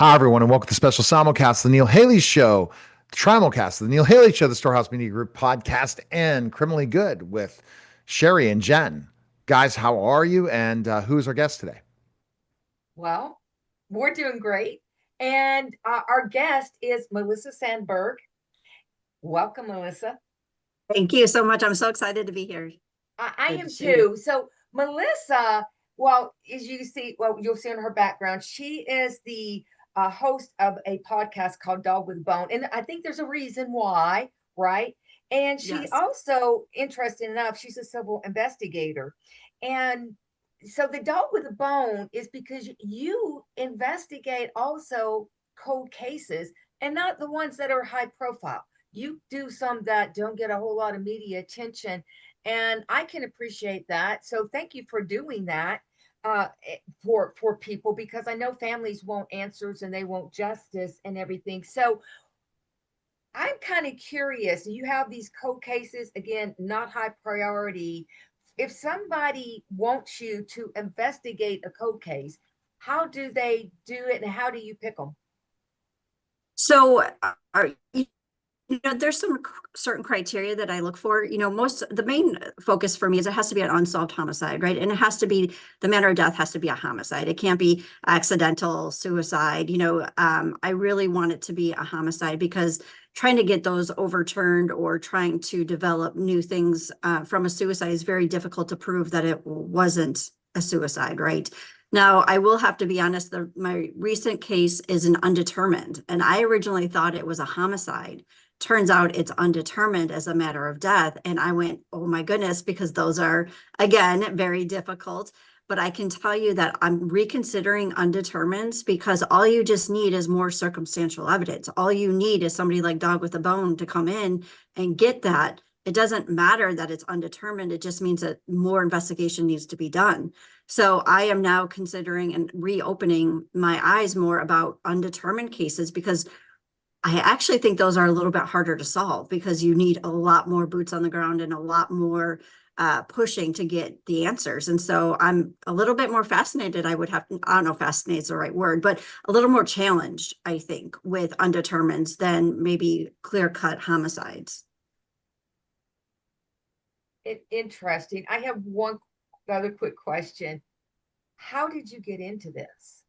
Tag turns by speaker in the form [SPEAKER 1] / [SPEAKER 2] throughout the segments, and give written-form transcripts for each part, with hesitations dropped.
[SPEAKER 1] Hi, everyone, and welcome to the special Simulcast, the Neil Haley Show, the Trimulcast, the Neil Haley Show, the Storehouse Media Group podcast, and Criminally Good with Sherrie and Jen. Guys, how are you? And who is our guest today?
[SPEAKER 2] Well, we're doing great. And our guest is Melissa Sandberg. Welcome, Melissa.
[SPEAKER 3] Thank you so much. I'm so excited to be here.
[SPEAKER 2] I
[SPEAKER 3] Good to
[SPEAKER 2] am
[SPEAKER 3] see you.
[SPEAKER 2] too. So, Melissa, well, as you see, well, you'll see in her background, she is the host of a podcast called Dog with a Bone. And I think there's a reason why, right? And she
[SPEAKER 3] Yes.
[SPEAKER 2] also, interesting enough, she's a civil investigator. And so the dog with a bone is because you investigate also cold cases and not the ones that are high profile. You do some that don't get a whole lot of media attention, and I can appreciate that. So thank you for doing that for people, because I know families want answers and they want justice and everything. So I'm kind of curious. You have these cold cases, again, not high priority. If somebody wants you to investigate a cold case, how do they do it and how do you pick them?
[SPEAKER 3] So, there's some certain criteria that I look for. The main focus for me is it has to be an unsolved homicide, right? And it has to be, the manner of death has to be a homicide. It can't be accidental suicide. I really want it to be a homicide because trying to get those overturned or trying to develop new things from a suicide is very difficult to prove that it wasn't a suicide, right? Now, I will have to be honest, my recent case is an undetermined, and I originally thought it was a homicide. Turns out it's undetermined as a matter of death. And I went, oh my goodness, because those are, again, very difficult. But I can tell you that I'm reconsidering undetermined because all you just need is more circumstantial evidence. All you need is somebody like Dog with a Bone to come in and get that. It doesn't matter that it's undetermined. It just means that more investigation needs to be done. So I am now considering and reopening my eyes more about undetermined cases because I actually think those are a little bit harder to solve because you need a lot more boots on the ground and a lot more pushing to get the answers. And so I'm a little bit more fascinated. I don't know if fascinated is the right word, but a little more challenged, I think, with undetermined than maybe clear-cut homicides.
[SPEAKER 2] Interesting. I have one other quick question. How did you get into this?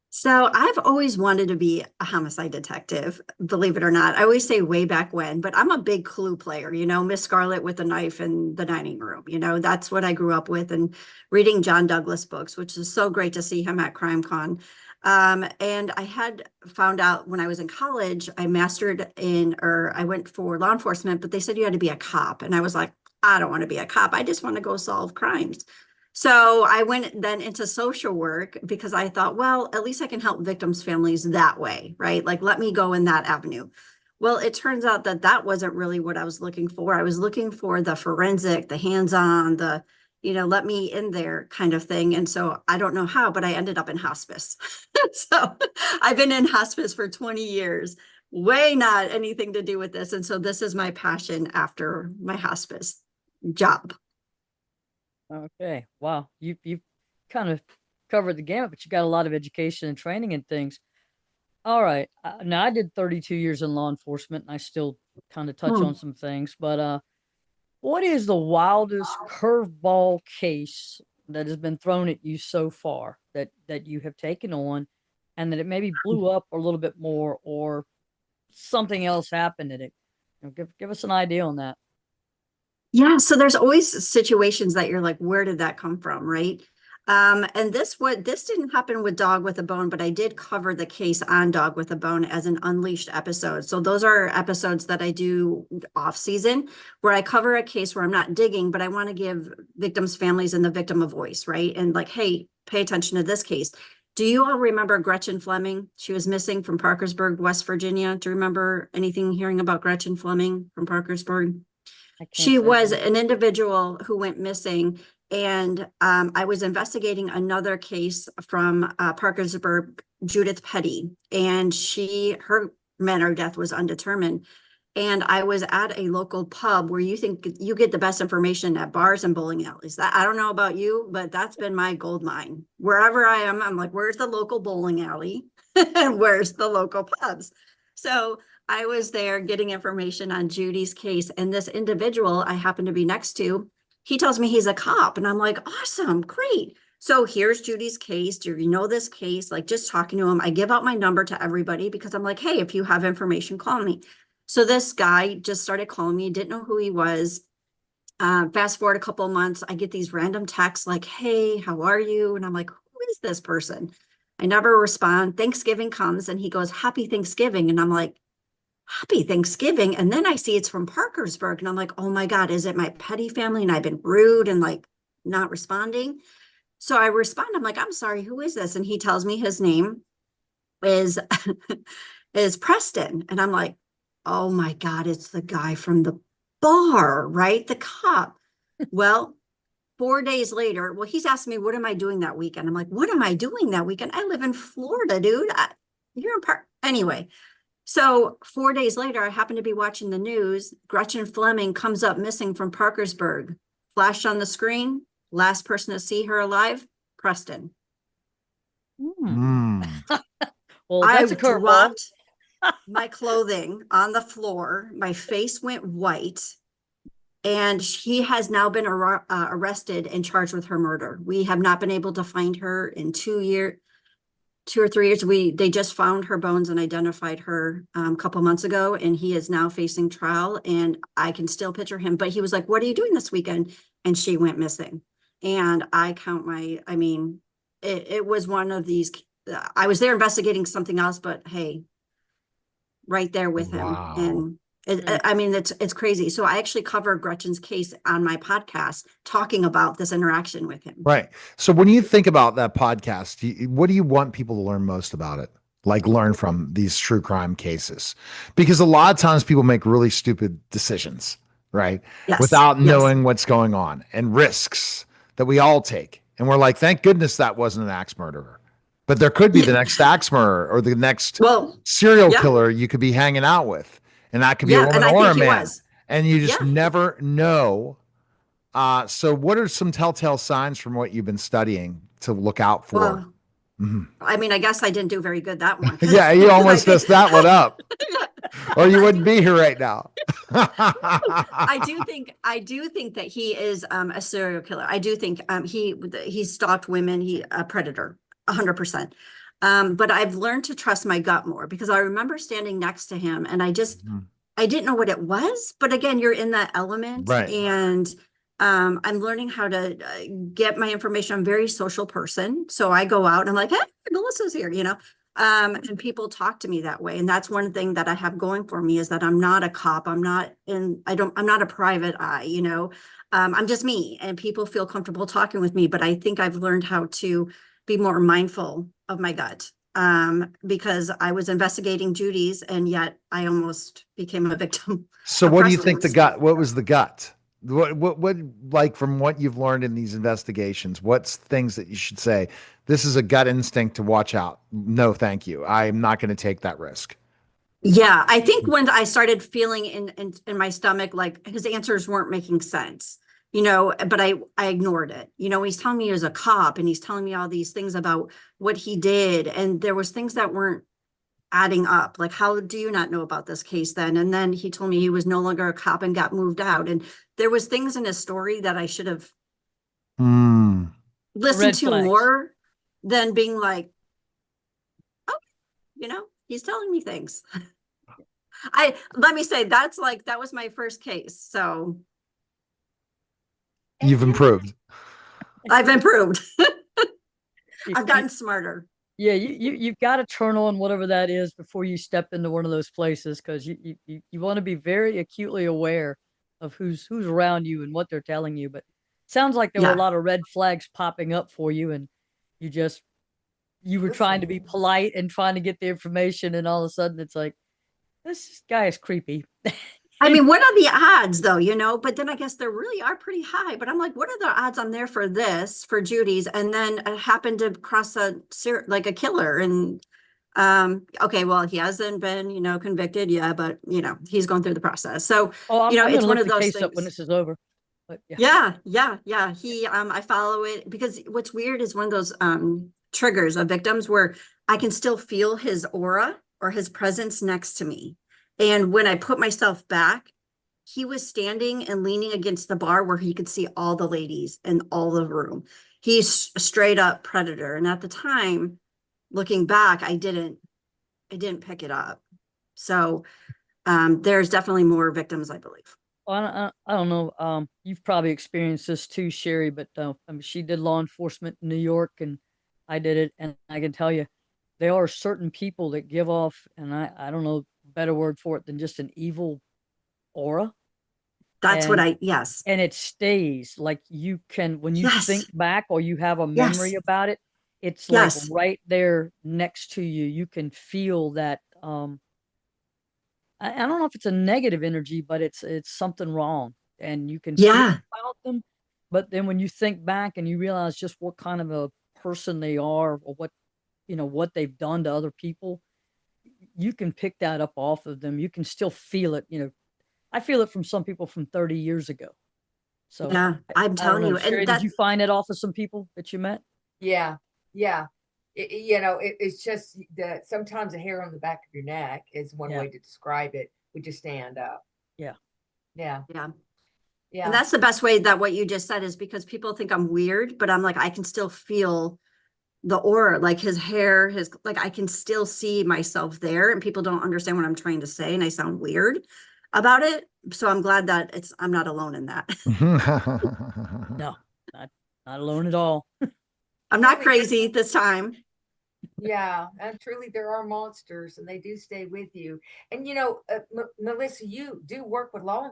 [SPEAKER 3] So I've always wanted to be a homicide detective, believe it or not. I always say way back when, but I'm a big Clue player, Miss Scarlet with a knife in the dining room. That's what I grew up with, and reading John Douglas books, which is so great to see him at CrimeCon. And I had found out when I was in college, I went for law enforcement, but they said you had to be a cop. And I was like, I don't want to be a cop. I just want to go solve crimes. So I went then into social work because I thought, well, at least I can help victims' families that way, right? Like, let me go in that avenue. Well, it turns out that that wasn't really what I was looking for. I was looking for the forensic, the hands-on, let me in there kind of thing. And so I don't know how, but I ended up in hospice. So I've been in hospice for 20 years, way not anything to do with this. And so this is my passion after my hospice job.
[SPEAKER 4] Okay. Wow. You've kind of covered the gamut, but you got a lot of education and training and things. All right. Now I did 32 years in law enforcement and I still kind of touch on some things, but what is the wildest curveball case that has been thrown at you so far that you have taken on and that it maybe blew up a little bit more or something else happened in it? Give us an idea on that.
[SPEAKER 3] Yeah, so there's always situations that you're like, where did that come from, right? And this didn't happen with Dog with a Bone, but I did cover the case on Dog with a Bone as an unleashed episode. So those are episodes that I do off season where I cover a case where I'm not digging, but I want to give victims' families and the victim a voice, right? And like, hey, pay attention to this case. Do you all remember Gretchen Fleming? She was missing from Parkersburg, West Virginia. Do you remember anything hearing about Gretchen Fleming from Parkersburg? She was an individual who went missing, and I was investigating another case from Parkersburg, Judith Petty, and her manner of death was undetermined. And I was at a local pub where you think you get the best information at bars and bowling alleys. That, I don't know about you, but that's been my gold mine. Wherever I am, I'm like, where's the local bowling alley? And where's the local pubs? So I was there getting information on Judy's case. And this individual I happen to be next to, he tells me he's a cop. And I'm like, awesome, great. So here's Judy's case. Do you know this case? Like, just talking to him. I give out my number to everybody because I'm like, hey, if you have information, call me. So this guy just started calling me, didn't know who he was. Fast forward a couple of months, I get these random texts like, hey, how are you? And I'm like, who is this person? I never respond. Thanksgiving comes and he goes, happy Thanksgiving. And I'm like, happy Thanksgiving. And then I see it's from Parkersburg. And I'm like, oh my God, is it my petty family? And I've been rude and like not responding. So I respond, I'm like, I'm sorry, who is this? And he tells me his name is, is Preston. And I'm like, oh my God, it's the guy from the bar, right? The cop. Well, 4 days later, well, he's asking me, what am I doing that weekend? I'm like, what am I doing that weekend? I live in Florida, dude. You're in Park. Anyway, so 4 days later, I happen to be watching the news. Gretchen Fleming comes up missing from Parkersburg. Flashed on the screen. Last person to see her alive, Preston.
[SPEAKER 4] Well, that's
[SPEAKER 3] I
[SPEAKER 4] a curveball.
[SPEAKER 3] dropped my clothing on the floor. My face went white. And she has now been arrested and charged with her murder. We have not been able to find her in 2 or 3 years. They just found her bones and identified her a couple months ago, and he is now facing trial. And I can still picture him. But he was like, "What are you doing this weekend?" And she went missing. And it was one of these. I was there investigating something else, but hey, right there with him.
[SPEAKER 1] Wow.
[SPEAKER 3] And it's crazy. So I actually cover Gretchen's case on my podcast, talking about this interaction with him.
[SPEAKER 1] Right. So when you think about that podcast, what do you want people to learn most about it? Like learn from these true crime cases? Because a lot of times people make really stupid decisions, right?
[SPEAKER 3] Yes.
[SPEAKER 1] Without knowing what's going on, and risks that we all take. And we're like, thank goodness that wasn't an axe murderer. But there could be the next axe murderer or the next serial killer you could be hanging out with. And that could be a woman or a man. And you just never know. So what are some telltale signs from what you've been studying to look out for?
[SPEAKER 3] I mean, I guess I didn't do very good that one.
[SPEAKER 1] Yeah, you almost messed that one up. Or you wouldn't be here right now.
[SPEAKER 3] I do think that he is a serial killer. I do think he stalked women. He a predator, 100%. But I've learned to trust my gut more, because I remember standing next to him and I didn't know what it was. But again, you're in that element,
[SPEAKER 1] right?
[SPEAKER 3] And I'm learning how to get my information. I'm a very social person. So I go out and I'm like, hey, Melissa's here, and people talk to me that way. And that's one thing that I have going for me, is that I'm not a cop. I'm not a private eye, I'm just me, and people feel comfortable talking with me. But I think I've learned how to be more mindful of my gut, because I was investigating Judy's, and yet I almost became a victim.
[SPEAKER 1] So what do you think what was the gut? What like, from what you've learned in these investigations, what's things that you should say, this is a gut instinct to watch out? No, thank you. I'm not going to take that risk.
[SPEAKER 3] Yeah. I think when I started feeling in my stomach, like his answers weren't making sense, but I ignored it. He's telling me he was a cop, and he's telling me all these things about what he did. And there was things that weren't adding up. Like, how do you not know about this case then? And then he told me he was no longer a cop and got moved out. And there was things in his story that I should have listened to more than being like, oh, he's telling me things. Let me say, that was my first case. So
[SPEAKER 1] you've improved.
[SPEAKER 3] I've improved. I've gotten smarter.
[SPEAKER 4] Yeah, you've got to turn on whatever that is before you step into one of those places, because you want to be very acutely aware of who's around you and what they're telling you. But it sounds like there were a lot of red flags popping up for you, and you were trying to be polite and trying to get the information, and all of a sudden it's like, this guy is creepy.
[SPEAKER 3] I mean, what are the odds though, but then I guess they really are pretty high. But I'm like, what are the odds I'm there for Judy's, and then I happen to cross a killer? And Okay, well, he hasn't been, convicted yet, but he's going through the process. So,
[SPEAKER 4] Oh, I'm
[SPEAKER 3] it's
[SPEAKER 4] gonna
[SPEAKER 3] one
[SPEAKER 4] look
[SPEAKER 3] of
[SPEAKER 4] the
[SPEAKER 3] those
[SPEAKER 4] case up when
[SPEAKER 3] things.
[SPEAKER 4] this is over. But yeah.
[SPEAKER 3] Yeah. I follow it because what's weird is one of those triggers of victims where I can still feel his aura or his presence next to me. And when I put myself back, he was standing and leaning against the bar where he could see all the ladies in all the room. He's a straight up predator. And at the time, looking back, I didn't pick it up. So there's definitely more victims, I believe.
[SPEAKER 4] Well, I don't know. You've probably experienced this too, Sherrie, but she did law enforcement in New York and I did it. And I can tell you, there are certain people that give off, and I don't know a better word for it than just an evil aura.
[SPEAKER 3] That's what yes.
[SPEAKER 4] And it stays like you can, when you think
[SPEAKER 3] Yes.
[SPEAKER 4] back or you have a
[SPEAKER 3] Yes.
[SPEAKER 4] memory about it, it's like
[SPEAKER 3] Yes.
[SPEAKER 4] right there next to you. You can feel that, I don't know if it's a negative energy, but it's something wrong, and you can feel
[SPEAKER 3] Yeah.
[SPEAKER 4] about them. But then when you think back and you realize just what kind of a person they are, or what they've done to other people, you can pick that up off of them. You can still feel it. I feel it from some people from 30 years ago. So
[SPEAKER 3] Yeah, I'm
[SPEAKER 4] I don't
[SPEAKER 3] telling
[SPEAKER 4] know,
[SPEAKER 3] you.
[SPEAKER 4] Sherrie,
[SPEAKER 3] And
[SPEAKER 4] did you find that off of some people that you met?
[SPEAKER 2] Yeah. It's just that sometimes a hair on the back of your neck is one
[SPEAKER 4] Yeah.
[SPEAKER 2] way to describe it. We just stand up.
[SPEAKER 4] Yeah.
[SPEAKER 2] Yeah.
[SPEAKER 3] Yeah.
[SPEAKER 2] Yeah.
[SPEAKER 3] And that's the best way that what you just said is because people think I'm weird, but I'm like, I can still feel the aura, like his hair, like I can still see myself there, and people don't understand what I'm trying to say. And I sound weird about it. So I'm glad that I'm not alone in that.
[SPEAKER 4] No, not alone at all.
[SPEAKER 3] I'm not crazy this time.
[SPEAKER 2] Yeah, and truly there are monsters and they do stay with you. And Melissa, you do work with law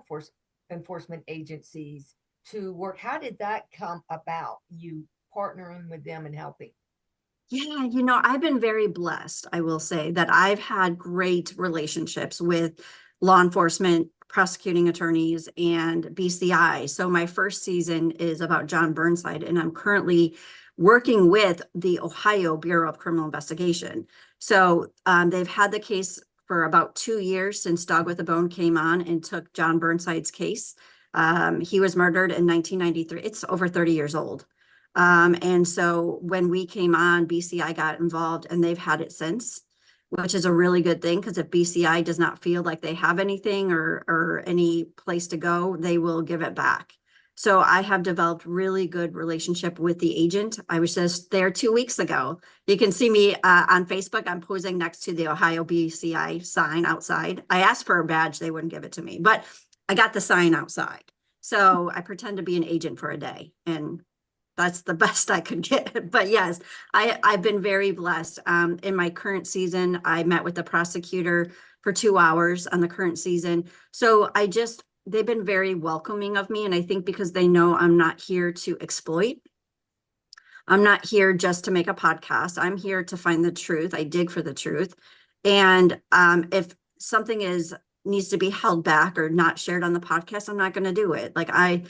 [SPEAKER 2] enforcement agencies to work. How did that come about? You partnering with them and helping?
[SPEAKER 3] Yeah, I've been very blessed, I will say, that I've had great relationships with law enforcement, prosecuting attorneys, and BCI. So my first season is about John Burnside, and I'm currently working with the Ohio Bureau of Criminal Investigation. So they've had the case for about 2 years since Dog with a Bone came on and took John Burnside's case. He was murdered in 1993. It's over 30 years old. And so when we came on, BCI got involved, and they've had it since, which is a really good thing, because if BCI does not feel like they have anything or any place to go, they will give it back. So I have developed really good relationship with the agent. I was just there 2 weeks ago. You can see me on Facebook. I'm posing next to the Ohio BCI sign outside. I asked for a badge. They wouldn't give it to me, but I got the sign outside. So I pretend to be an agent for a day, and that's the best I could get. But yes, I've been very blessed. In my current season, I met with the prosecutor for 2 hours on the current season. So they've been very welcoming of me. And I think because they know I'm not here to exploit. I'm not here just to make a podcast. I'm here to find the truth. I dig for the truth. And if something needs to be held back or not shared on the podcast, I'm not going to do it. Like I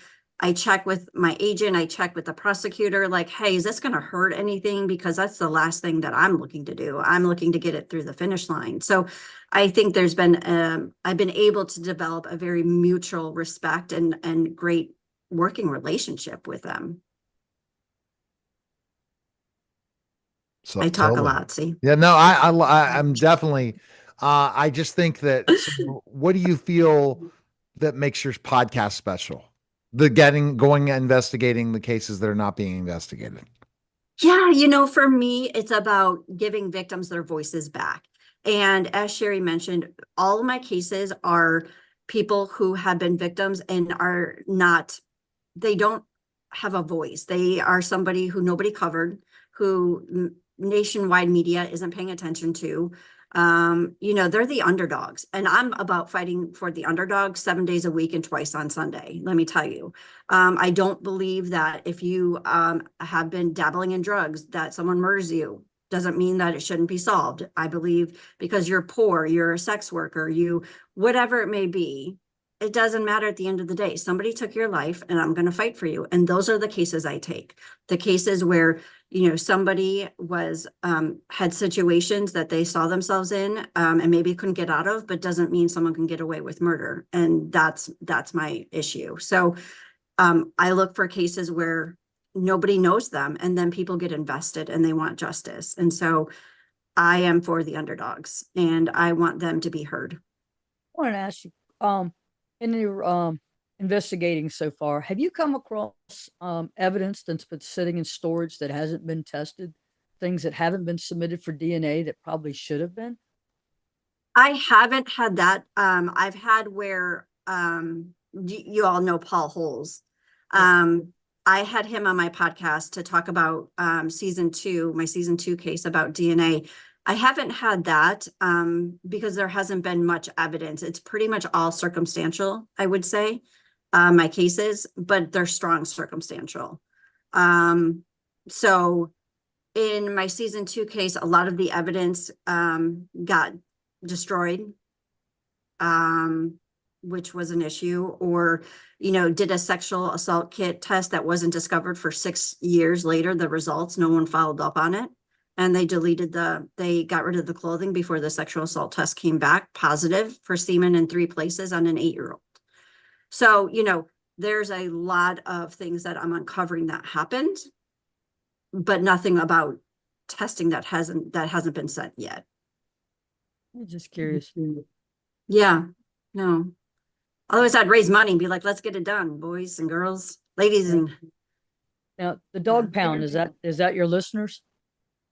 [SPEAKER 3] check with my agent, I check with the prosecutor, like, hey, is this going to hurt anything? Because that's the last thing that I'm looking to do. I'm looking to get it through the finish line. So I think I've been able to develop a very mutual respect and great working relationship with them.
[SPEAKER 1] So,
[SPEAKER 3] I talk
[SPEAKER 1] totally.
[SPEAKER 3] a lot, see?
[SPEAKER 1] Yeah, no, I'm definitely, I just think that, so what do you feel that makes your podcast special? Going investigating the cases that are not being investigated.
[SPEAKER 3] Yeah, for me, it's about giving victims their voices back. And as Sherrie mentioned, all of my cases are people who have been victims and they don't have a voice. They are somebody who nobody covered, who nationwide media isn't paying attention to. They're the underdogs, and I'm about fighting for the underdogs 7 days a week and twice on Sunday. Let me tell you, I don't believe that if you have been dabbling in drugs, that someone murders you doesn't mean that it shouldn't be solved. I believe because you're poor, you're a sex worker, whatever it may be, it doesn't matter at the end of the day. Somebody took your life, and I'm going to fight for you. And those are the cases I take. The cases where somebody was, had situations that they saw themselves in, and maybe couldn't get out of, but doesn't mean someone can get away with murder. And that's my issue. So, I look for cases where nobody knows them, and then people get invested and they want justice. And so I am for the underdogs, and I want them to be heard.
[SPEAKER 4] I want to ask you, in your investigating so far, have you come across evidence that's been sitting in storage that hasn't been tested, things that haven't been submitted for DNA that probably should have been?
[SPEAKER 3] I haven't had that. I've had where you all know Paul Holes. I had him on my podcast to talk about my season 2 case about DNA. I haven't had that because there hasn't been much evidence. It's pretty much all circumstantial, I would say, my cases, but they're strong circumstantial. So in my season 2 case, a lot of the evidence got destroyed, which was an issue, or, did a sexual assault kit test that wasn't discovered for 6 years later, the results, no one followed up on it. And they got rid of the clothing before the sexual assault test came back positive for semen in 3 places on an 8-year-old. So, there's a lot of things that I'm uncovering that happened, but nothing about testing that hasn't been sent yet.
[SPEAKER 4] I'm just curious.
[SPEAKER 3] Yeah, no. Otherwise, I'd raise money and be like, let's get it done, boys and girls, ladies. And
[SPEAKER 4] now the dog pound, is that your listeners?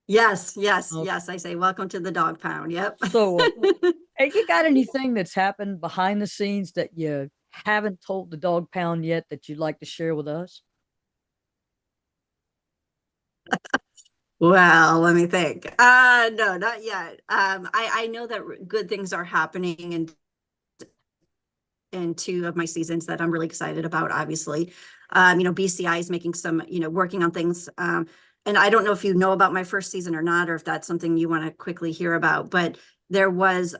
[SPEAKER 3] Yes.
[SPEAKER 4] Okay.
[SPEAKER 3] Yes. I say, welcome to the dog pound. Yep.
[SPEAKER 4] So, hey, you got anything that's happened behind the scenes that you haven't told the dog pound yet that you'd like to share with us?
[SPEAKER 3] Well, let me think. No, not yet. I know that good things are happening in 2 of my seasons that I'm really excited about, obviously. BCI is making some, working on things. And I don't know if you know about my first season or not, or if that's something you want to quickly hear about, but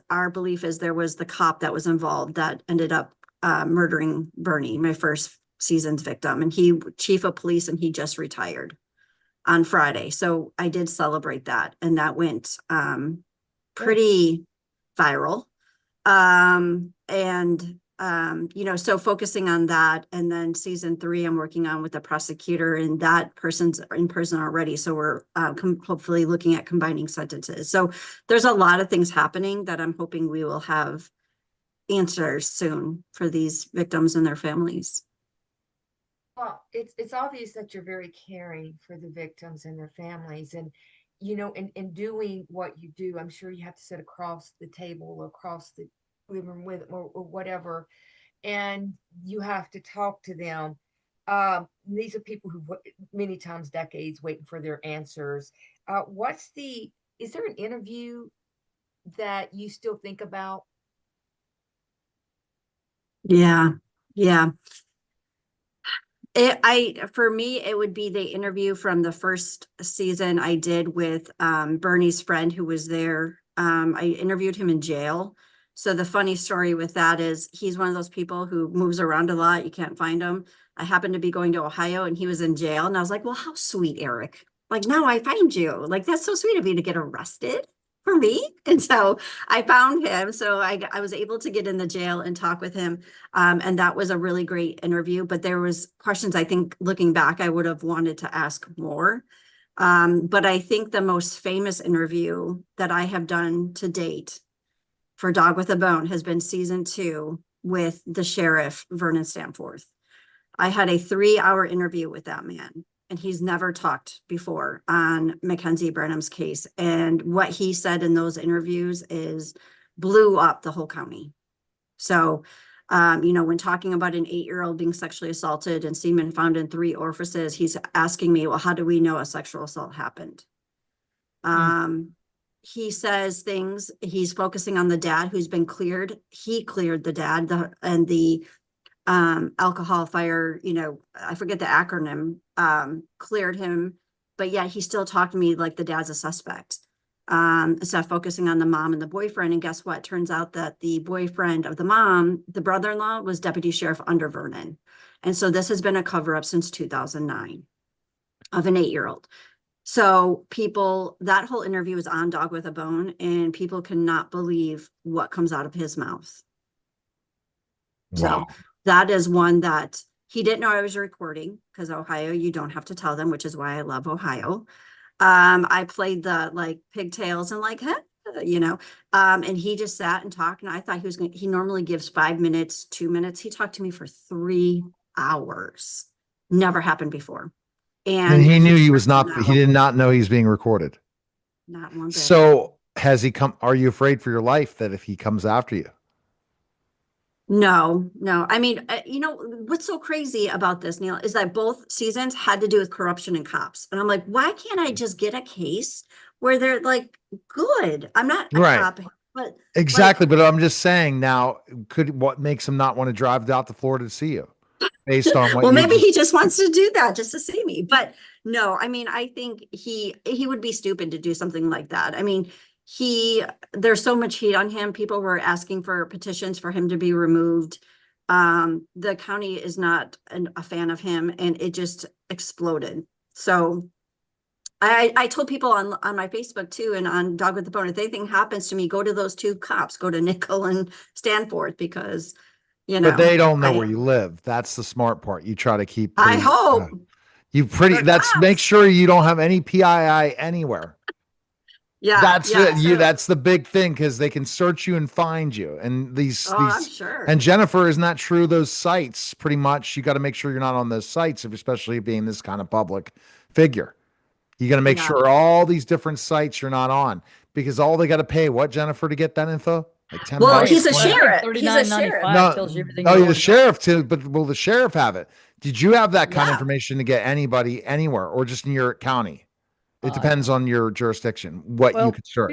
[SPEAKER 3] our belief is there was the cop that was involved that ended up murdering Bernie, my first season's victim, and he chief of police, and he just retired on Friday. So I did celebrate that, and that went pretty viral. So focusing on that, and then season 3 I'm working on with the prosecutor, and that person's in prison already. So we're hopefully looking at combining sentences. So there's a lot of things happening that I'm hoping we will have answers soon for these victims and their families.
[SPEAKER 2] Well, it's obvious that you're very caring for the victims and their families, and in doing what you do, I'm sure you have to sit across the table or across the living room with or whatever, and you have to talk to them. These are people who many times decades waiting for their answers. Is there an interview that you still think about?
[SPEAKER 3] Yeah. For me, it would be the interview from the first season I did with Bernie's friend who was there. I interviewed him in jail. So the funny story with that is he's one of those people who moves around a lot. You can't find him. I happened to be going to Ohio and he was in jail. And I was like, well, how sweet, Eric. Like, now I find you. Like, that's so sweet of you to get arrested for me. And so I found him. So I was able to get in the jail and talk with him. And that was a really great interview. But there was questions, I think, looking back, I would have wanted to ask more. But I think the most famous interview that I have done to date for Dog with a Bone has been season 2 with the sheriff, Vernon Stanforth. I had a 3-hour interview with that man, and he's never talked before on Mackenzie Brenham's case. And what he said in those interviews blew up the whole county. So, when talking about an 8-year-old being sexually assaulted and semen found in 3 orifices, he's asking me, well, how do we know a sexual assault happened? He says things, he's focusing on the dad who's been cleared. He cleared the dad, the alcohol fire, I forget the acronym, cleared him, but yet he still talked to me like the dad's a suspect. Instead of focusing on the mom and the boyfriend. And guess what? Turns out that the boyfriend of the mom, the brother-in-law, was deputy sheriff under Vernon. And so this has been a cover-up since 2009 of an 8-year-old. So that whole interview was on Dog with a Bone, and people cannot believe what comes out of his mouth.
[SPEAKER 1] Wow.
[SPEAKER 3] So that is one that he didn't know I was recording, because Ohio, you don't have to tell them, which is why I love Ohio. I played the like pigtails and like, huh, and he just sat and talked, and I thought he normally gives 5 minutes, 2 minutes. He talked to me for 3 hours. Never happened before.
[SPEAKER 1] And he knew he was not, he
[SPEAKER 3] did
[SPEAKER 1] did not know he's being recorded.
[SPEAKER 3] not one bit.
[SPEAKER 1] So are you afraid for your life that if he comes after you?
[SPEAKER 3] No. I mean, what's so crazy about this, Neil, is that both seasons had to do with corruption and cops. And I'm like, why can't I just get a case where they're like, good? I'm not a
[SPEAKER 1] Right.
[SPEAKER 3] cop, but
[SPEAKER 1] Exactly. But I'm just saying now, what makes him not want to drive out to Florida to see you based on what
[SPEAKER 3] well,
[SPEAKER 1] you
[SPEAKER 3] maybe he just wants to do that just to see me. But no, I mean, I think he would be stupid to do something like that. I mean, there's so much heat on him. People were asking for petitions for him to be removed. The county is not a fan of him, and it just exploded. So I told people on my Facebook too, and on Dog with the Bone, if anything happens to me, go to those 2 cops, go to Nickel and Stanford, because
[SPEAKER 1] but they don't know where you live. That's the smart part. You try to keep
[SPEAKER 3] I hope
[SPEAKER 1] make sure you don't have any PII anywhere.
[SPEAKER 3] Yeah,
[SPEAKER 1] That's the big thing, because they can search you and find you. And
[SPEAKER 3] I'm sure.
[SPEAKER 1] And Jennifer, isn't that true? Those sites, pretty much, you got to make sure you're not on those sites, especially being this kind of public figure. You got to make sure all these different sites you're not on, because all they got to pay what, Jennifer, to get that info? Like 10
[SPEAKER 3] Well,
[SPEAKER 1] bucks?
[SPEAKER 3] he's a
[SPEAKER 4] 20?
[SPEAKER 3] sheriff. He's a
[SPEAKER 4] $39.95
[SPEAKER 3] sheriff.
[SPEAKER 4] tells you everything.
[SPEAKER 1] The sheriff too, but will the sheriff have it? Did you have that kind of information to get anybody anywhere, or just in your county? It depends on your jurisdiction, what you could search.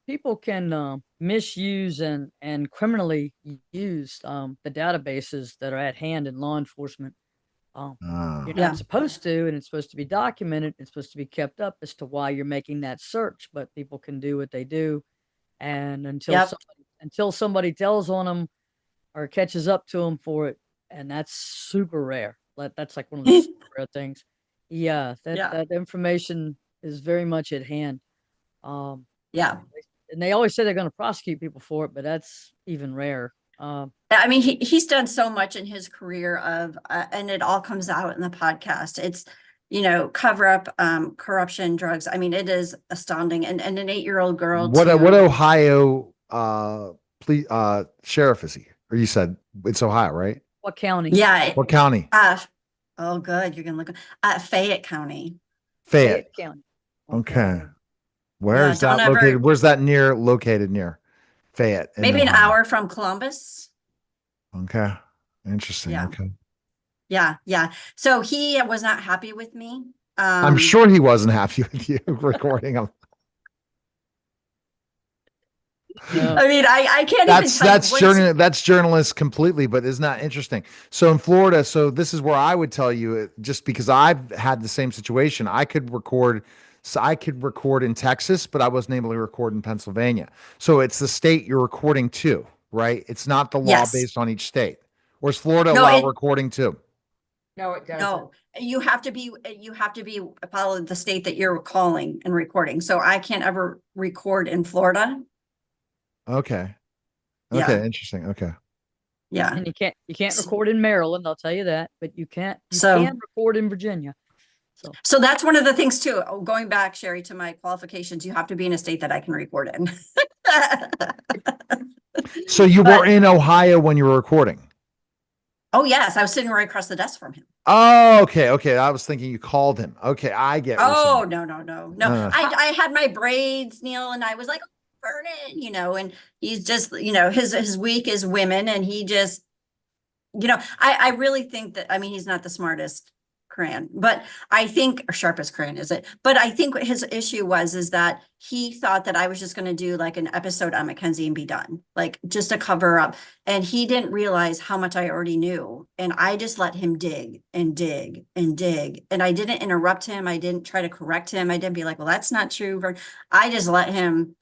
[SPEAKER 4] People can misuse and criminally use the databases that are at hand in law enforcement. You're not supposed to, and it's supposed to be documented. It's supposed to be kept up as to why you're making that search, but people can do what they do. And until somebody tells on them or catches up to them for it, and that's super rare. That's like one of the super rare things. Yeah, that information is very much at hand. And they always say they're going to prosecute people for it, but that's even rare.
[SPEAKER 3] I mean, he's done so much in his career and it all comes out in the podcast. It's, cover up, corruption, drugs. I mean, it is astounding. And an 8-year-old girl.
[SPEAKER 1] What Ohio, sheriff is he? Or you said it's Ohio, right?
[SPEAKER 4] What county?
[SPEAKER 3] Yeah.
[SPEAKER 1] What county?
[SPEAKER 3] Oh, good. You're going to look Fayette County.
[SPEAKER 1] Fayette County. Okay. Where is that located? Where's that located near Fayette?
[SPEAKER 3] Maybe an hour from Columbus.
[SPEAKER 1] Okay. Interesting.
[SPEAKER 3] Yeah.
[SPEAKER 1] Okay.
[SPEAKER 3] Yeah. So he was not happy with me.
[SPEAKER 1] I'm sure he wasn't happy with you recording him.
[SPEAKER 3] I mean, I can't even tell
[SPEAKER 1] that's journalists completely, but isn't that interesting? So in Florida, this is where I would tell you, just because I've had the same situation. I could record in Texas, but I wasn't able to record in Pennsylvania. So it's the state you're recording to, right? It's not the law based on each state. Or is Florida allow recording too?
[SPEAKER 2] No, it doesn't.
[SPEAKER 3] No, you have to follow the state that you're calling and recording. So I can't ever record in Florida.
[SPEAKER 1] Okay. Interesting. Okay.
[SPEAKER 3] Yeah.
[SPEAKER 4] And you can't record in Maryland, I'll tell you that, but you can record in Virginia.
[SPEAKER 3] So that's one of the things too. Going back, Sherrie, to my qualifications, you have to be in a state that I can record in.
[SPEAKER 1] So you were in Ohio when you were recording?
[SPEAKER 3] Oh yes, I was sitting right across the desk from him.
[SPEAKER 1] Oh, okay. I was thinking you called him. Okay, I get.
[SPEAKER 3] Oh, no. I had my braids, Neil, and I was like, burn it, and he's just, his week is women, and he just, I really think that, I mean, he's not the smartest crayon, but I think, or sharpest crayon, is it? But I think what his issue is that he thought that I was just going to do like an episode on Mackenzie and be done, like just a cover up. And he didn't realize how much I already knew. And I just let him dig and dig and dig. And I didn't interrupt him. I didn't try to correct him. I didn't be like, well, that's not true. I just let him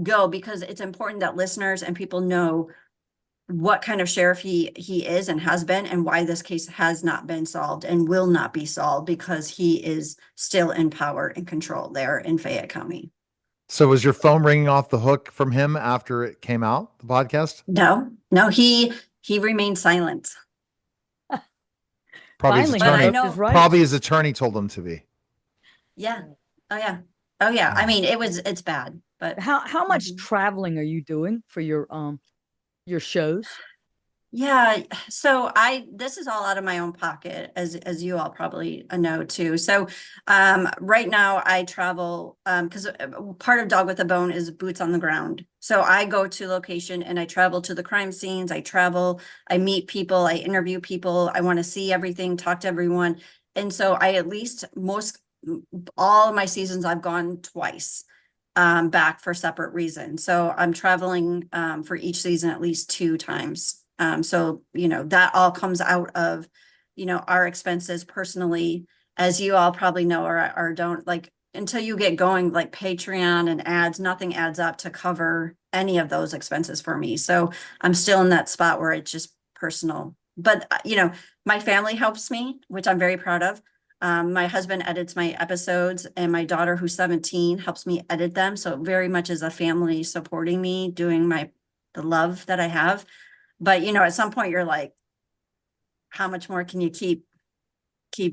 [SPEAKER 3] go, because it's important that listeners and people know what kind of sheriff he is and has been, and why this case has not been solved and will not be solved, because he is still in power and control there in Fayette County.
[SPEAKER 1] So was your phone ringing off the hook from him after it came out, the podcast?
[SPEAKER 3] No, he remained silent.
[SPEAKER 1] Probably his
[SPEAKER 4] Finally,
[SPEAKER 3] But I
[SPEAKER 1] attorney.
[SPEAKER 3] know-
[SPEAKER 4] his rights.
[SPEAKER 1] Probably his attorney told him to be.
[SPEAKER 3] Yeah. Oh yeah. I mean, it's bad, but
[SPEAKER 4] How much
[SPEAKER 3] Mhm.
[SPEAKER 4] traveling are you doing for your shows?
[SPEAKER 3] yeah. So this is all out of my own pocket, as you all probably know too. So right now I travel because part of Dog with a Bone is boots on the ground. So I go to location and I travel to the crime scenes. I meet people, I interview people. I want to see everything, talk to everyone. And so I at least all of my seasons I've gone twice back for separate reasons. So I'm traveling for each season at least 2 times. So, that all comes out of, our expenses personally, as you all probably know, or don't, like, until you get going, like Patreon and ads, nothing adds up to cover any of those expenses for me. So I'm still in that spot where it's just personal. But, my family helps me, which I'm very proud of. My husband edits my episodes, and my daughter, who's 17, helps me edit them. So it very much is a family supporting me, doing the love that I have. But, at some point you're like, how much more can you keep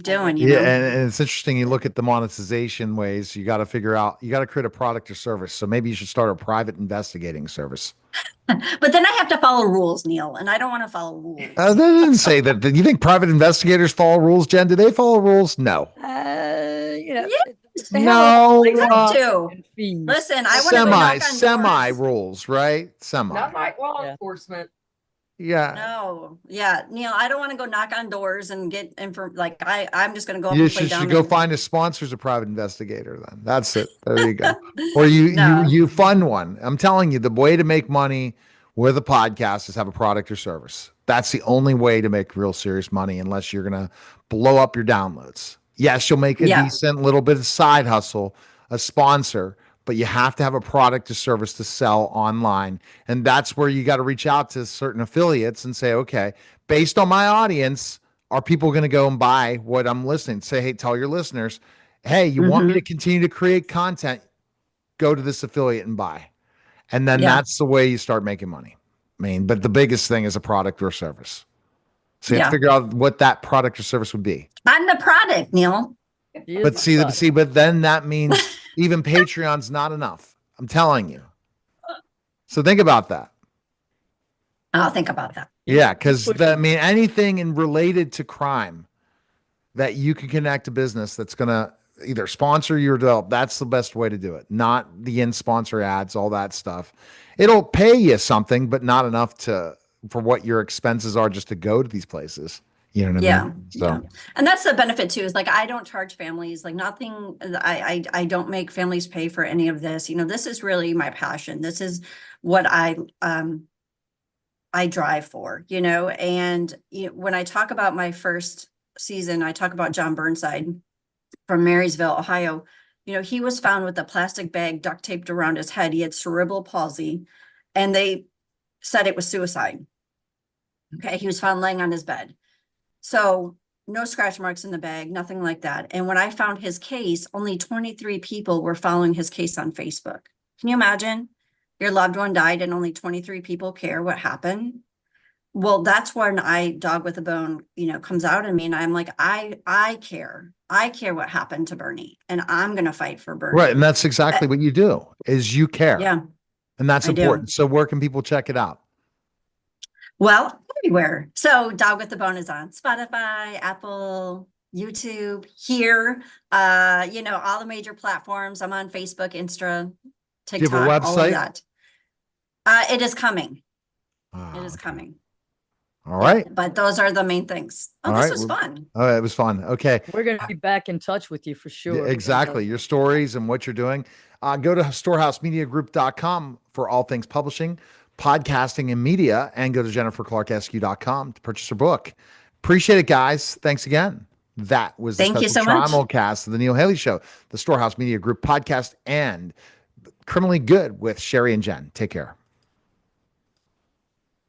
[SPEAKER 3] doing,
[SPEAKER 1] Yeah, and it's interesting. You look at the monetization ways. You got to figure out. You got to create a product or service. So maybe you should start a private investigating service.
[SPEAKER 3] But then I have to follow rules, Neil, and I don't want to follow rules.
[SPEAKER 1] They didn't say that. Do you think private investigators follow rules, Jen? Do they follow rules? No.
[SPEAKER 4] They
[SPEAKER 1] No.
[SPEAKER 3] I have to.
[SPEAKER 4] and fees.
[SPEAKER 3] Listen, I want to go knock on
[SPEAKER 1] Semi
[SPEAKER 3] doors.
[SPEAKER 1] rules, right? Semi.
[SPEAKER 2] Not like law
[SPEAKER 4] Yeah.
[SPEAKER 2] enforcement.
[SPEAKER 1] Yeah.
[SPEAKER 3] No, yeah, Neil, I don't want to go knock on doors and get info. Like I'm just going to go up
[SPEAKER 1] You
[SPEAKER 3] and play
[SPEAKER 1] should
[SPEAKER 3] down
[SPEAKER 1] go
[SPEAKER 3] there.
[SPEAKER 1] find a sponsor as a private investigator. Then that's it. There you go. Or
[SPEAKER 3] No.
[SPEAKER 1] you fund one. I'm telling you, the way to make money with a podcast is have a product or service. That's the only way to make real serious money, unless you're gonna blow up your downloads. Yes, you'll make a
[SPEAKER 3] Yeah.
[SPEAKER 1] decent little bit of side hustle, a sponsor, but you have to have a product or service to sell online. And that's where you got to reach out to certain affiliates and say, okay, based on my audience, are people going to go and buy what I'm listening? Say, hey, tell your listeners, hey, you want me to continue to create content? Go to this affiliate and buy. And then
[SPEAKER 3] Yeah.
[SPEAKER 1] that's the way you start making money. I mean, but the biggest thing is a product or service. So you have to
[SPEAKER 3] Yeah.
[SPEAKER 1] figure out what that product or service would be.
[SPEAKER 3] I'm the product, Neil.
[SPEAKER 4] He is
[SPEAKER 1] But
[SPEAKER 4] the product.
[SPEAKER 1] but then that means even Patreon's not enough. I'm telling you. So think about that.
[SPEAKER 3] I'll think about that.
[SPEAKER 1] Yeah, because
[SPEAKER 4] Push
[SPEAKER 1] I mean, anything in related to crime that you can connect to business that's gonna either sponsor you or develop, that's the best way to do it. Not the in-sponsor ads, all that stuff. It'll pay you something, but not enough for what your expenses are just to go to these places. You know what I mean? So
[SPEAKER 3] Yeah. And that's the benefit too, is like, I don't charge families, like nothing. I don't make families pay for any of this. This is really my passion. This is what I drive for, and when I talk about my first season, I talk about John Burnside from Marysville, Ohio. He was found with a plastic bag duct taped around his head. He had cerebral palsy, and they said it was suicide. Okay. He was found laying on his bed. So no scratch marks in the bag, nothing like that. And when I found his case, only 23 people were following his case on Facebook. Can you imagine? Your loved one died and only 23 people care what happened. Well, that's when Dog with a Bone, comes out in me, and I'm like, I care. I care what happened to Bernie, and I'm going to fight for Bernie.
[SPEAKER 1] right, and that's exactly what you do, is you care.
[SPEAKER 3] Yeah.
[SPEAKER 1] And that's
[SPEAKER 3] I do.
[SPEAKER 1] important. So where can people check it out?
[SPEAKER 3] Well, everywhere. So Dog with the Bone is on Spotify, Apple, YouTube, here, all the major platforms. I'm on Facebook, Insta,
[SPEAKER 1] Do you have
[SPEAKER 3] TikTok,
[SPEAKER 1] a
[SPEAKER 3] all of
[SPEAKER 1] website?
[SPEAKER 3] that. It is coming. It is
[SPEAKER 1] Okay.
[SPEAKER 3] coming.
[SPEAKER 1] All right.
[SPEAKER 3] But those are the main things. Oh,
[SPEAKER 1] All
[SPEAKER 3] this
[SPEAKER 1] right.
[SPEAKER 3] was fun.
[SPEAKER 1] Oh, it was fun. Okay.
[SPEAKER 4] We're going to be back in touch with you for sure.
[SPEAKER 1] Exactly. Your stories and what you're doing. Go to storehousemediagroup.com for all things publishing, podcasting, and media, and go to jenniferclarkeeskew.com to purchase her book. Appreciate it, guys. Thanks again. That was the
[SPEAKER 3] Thank you
[SPEAKER 1] special
[SPEAKER 3] so much.
[SPEAKER 1] Simulcast of the Neil Haley Show, the Storehouse Media Group podcast, and Criminally Good with Sherrie and Jen. Take care.